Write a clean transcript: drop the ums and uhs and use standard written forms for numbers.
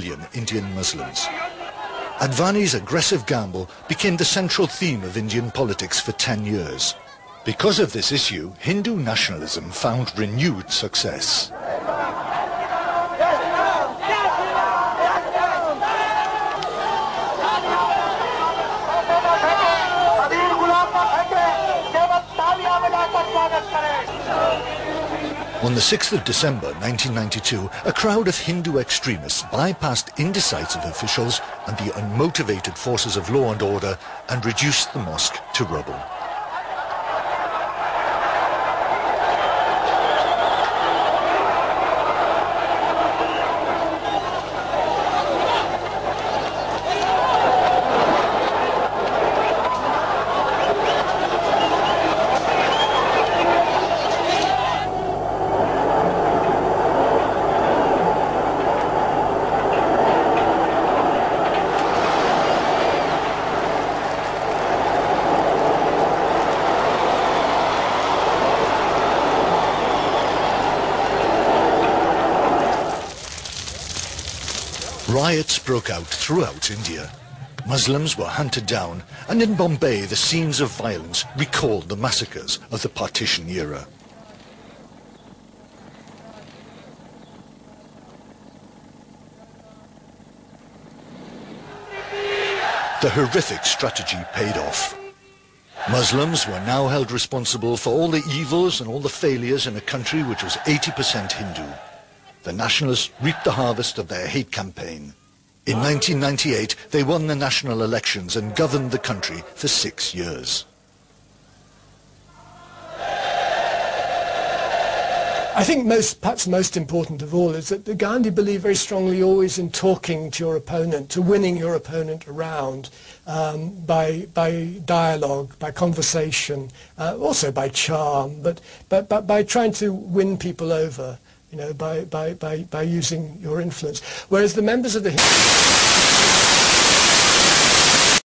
million Indian Muslims. Advani's aggressive gamble became the central theme of Indian politics for 10 years. Because of this issue, Hindu nationalism found renewed success. On the 6th of December 1992, a crowd of Hindu extremists bypassed indecisive officials and the unmotivated forces of law and order and reduced the mosque to rubble. Riots broke out throughout India. Muslims were hunted down, and in Bombay the scenes of violence recalled the massacres of the partition era. The horrific strategy paid off. Muslims were now held responsible for all the evils and all the failures in a country which was 80% Hindu. The nationalists reaped the harvest of their hate campaign. In 1998, they won the national elections and governed the country for 6 years. I think perhaps most important of all is that Gandhi believed very strongly always in talking to your opponent, to winning your opponent around by dialogue, by conversation, also by charm, but by trying to win people over. You know, by using your influence. Whereas the members of the